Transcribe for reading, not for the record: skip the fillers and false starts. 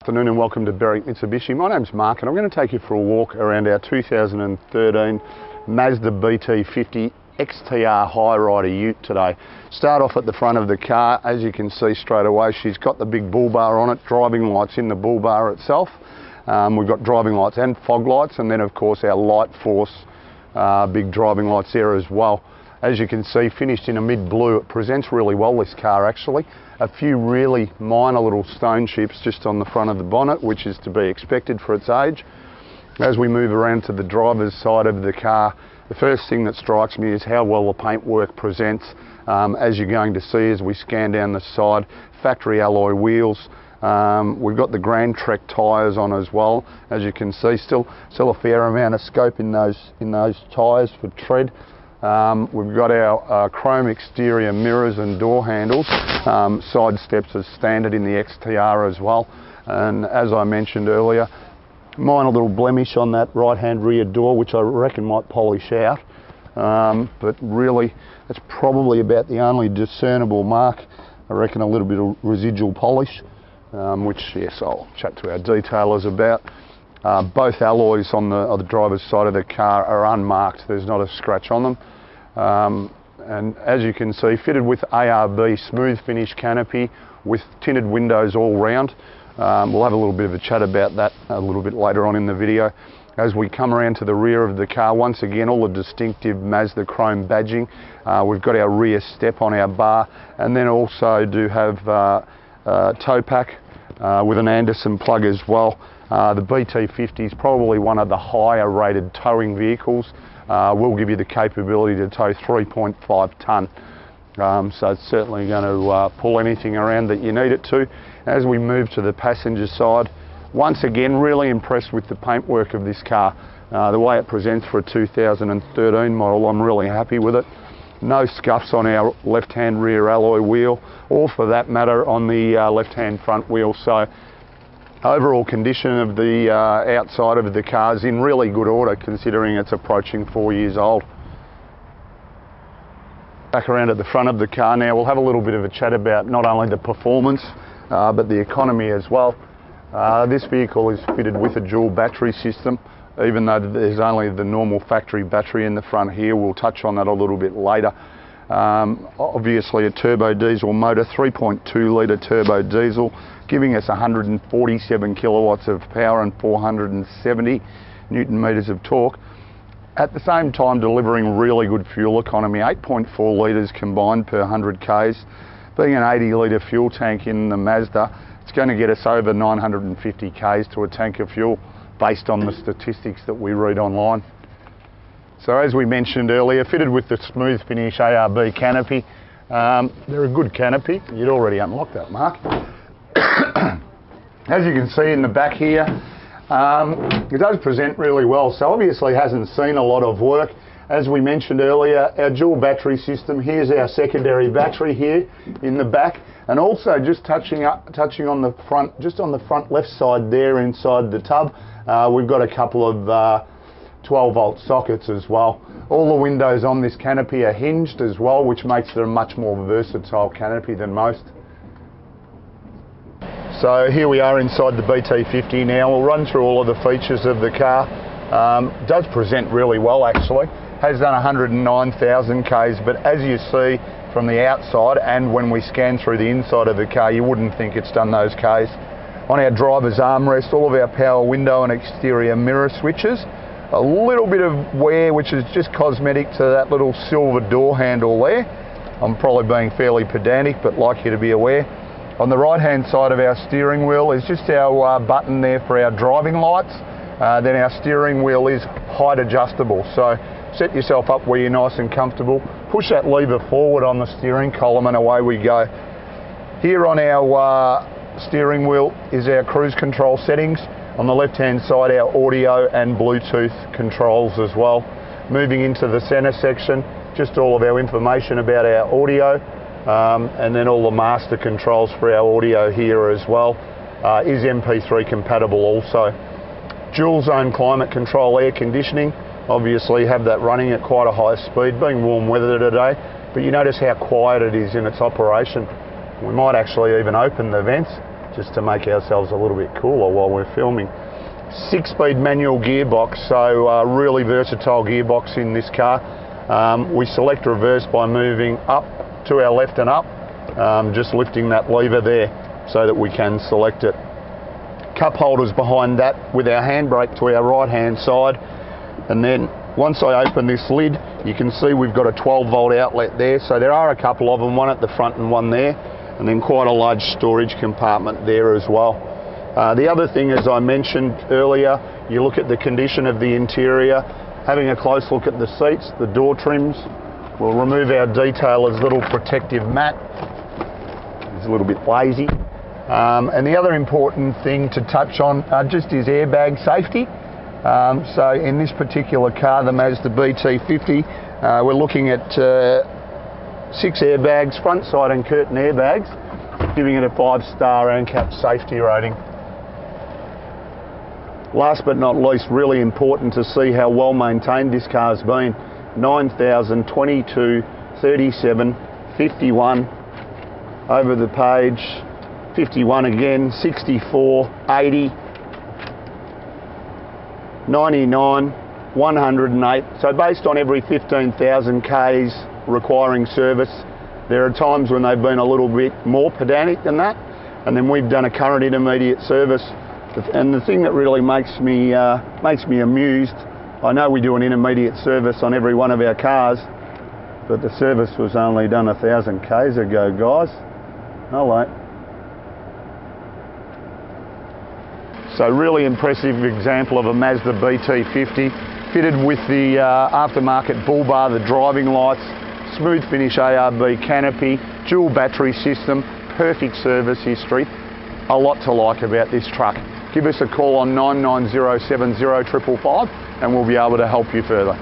Afternoon and welcome to Berwick Mitsubishi. My name's Mark and I'm going to take you for a walk around our 2013 Mazda BT 50 XTR High Rider Ute today. Start off at the front of the car. As you can see straight away, she's got the big bull bar on it, driving lights in the bull bar itself. We've got driving lights and fog lights, and then of course our Light Force big driving lights there as well. As you can see, finished in a mid blue. It presents really well, this car actually. A few really minor little stone chips just on the front of the bonnet, which is to be expected for its age. As we move around to the driver's side of the car, the first thing that strikes me is how well the paintwork presents. As you're going to see as we scan down the side, factory alloy wheels. We've got the Grand Trek tyres on as well. As you can see, still a fair amount of scope in those tyres for tread. We've got our chrome exterior mirrors and door handles. Side steps as standard in the XTR as well. And as I mentioned earlier, minor little blemish on that right hand rear door, which I reckon might polish out. But really, that's probably about the only discernible mark. I reckon a little bit of residual polish, which yes, I'll chat to our detailers about. Both alloys on the driver's side of the car are unmarked. There's not a scratch on them. And as you can see, fitted with ARB smooth finish canopy with tinted windows all round. We'll have a little bit of a chat about that a little bit later on in the video. As we come around to the rear of the car, once again all the distinctive Mazda chrome badging. We've got our rear step on our bar, and then also do have tow pack with an Anderson plug as well. The BT50 is probably one of the higher rated towing vehicles. Will give you the capability to tow 3.5 tonne. So it's certainly going to pull anything around that you need it to. As we move to the passenger side, once again really impressed with the paintwork of this car. The way it presents for a 2013 model, I'm really happy with it. No scuffs on our left-hand rear alloy wheel, or for that matter on the left-hand front wheel. So overall condition of the outside of the car is in really good order considering it's approaching 4 years old. Back around at the front of the car now, we'll have a little bit of a chat about not only the performance but the economy as well. This vehicle is fitted with a dual battery system, even though there's only the normal factory battery in the front here. We'll touch on that a little bit later. Obviously a turbo diesel motor, 3.2 litre turbo diesel, giving us 147 kilowatts of power and 470 newton meters of torque. At the same time delivering really good fuel economy, 8.4 litres combined per 100 k's. Being an 80 litre fuel tank in the Mazda, it's going to get us over 950 k's to a tank of fuel based on the statistics that we read online. So as we mentioned earlier, fitted with the smooth finish ARB canopy. They're a good canopy. You'd already unlocked that, Mark. As you can see in the back here, it does present really well. So obviously hasn't seen a lot of work. As we mentioned earlier, our dual battery system. Here's our secondary battery here in the back, and also just touching on the front, just on the front left side there inside the tub, we've got a couple of 12-volt sockets as well. All the windows on this canopy are hinged as well, which makes it a much more versatile canopy than most. So here we are inside the BT50 now. We'll run through all of the features of the car. Does present really well actually. Has done 109,000 k's, but as you see from the outside and when we scan through the inside of the car, you wouldn't think it's done those k's. On our driver's armrest, all of our power window and exterior mirror switches. A little bit of wear, which is just cosmetic to that little silver door handle there. I'm probably being fairly pedantic, but like you to be aware. On the right hand side of our steering wheel is just our button there for our driving lights. Then our steering wheel is height adjustable, so set yourself up where you're nice and comfortable. Push that lever forward on the steering column and away we go. Here on our steering wheel is our cruise control settings. On the left hand side, our audio and Bluetooth controls as well. Moving into the center section, just all of our information about our audio, and then all the master controls for our audio here as well. Is MP3 compatible also. Dual zone climate control air conditioning. Obviously have that running at quite a high speed, being warm weather today, but you notice how quiet it is in its operation. We might actually even open the vents just to make ourselves a little bit cooler while we're filming. 6-speed manual gearbox, so really versatile gearbox in this car. We select reverse by moving up to our left and up, just lifting that lever there so that we can select it. Cup holders behind that with our handbrake to our right hand side, and then once I open this lid you can see we've got a 12-volt outlet there, so there are a couple of them, one at the front and one there, and then quite a large storage compartment there as well. The other thing, as I mentioned earlier, you look at the condition of the interior, having a close look at the seats, the door trims. We'll remove our detailer's little protective mat. It's a little bit lazy. And the other important thing to touch on just is airbag safety. So in this particular car, the Mazda BT50, we're looking at 6 airbags, front, side and curtain airbags, giving it a 5-star ANCAP safety rating. Last but not least, really important to see how well maintained this car's been. 9,000, 22, 37, 51, over the page, 51 again, 64, 80, 99, 108. So based on every 15,000 Ks requiring service, there are times when they've been a little bit more pedantic than that, and then we've done a current intermediate service. And the thing that really makes me amused, I know we do an intermediate service on every one of our cars, but the service was only done 1,000 Ks ago, guys. Hello. So really impressive example of a Mazda BT50, fitted with the aftermarket bull bar, the driving lights, smooth finish ARB canopy, dual battery system, perfect service history. A lot to like about this truck. Give us a call on 99070 555 and we'll be able to help you further.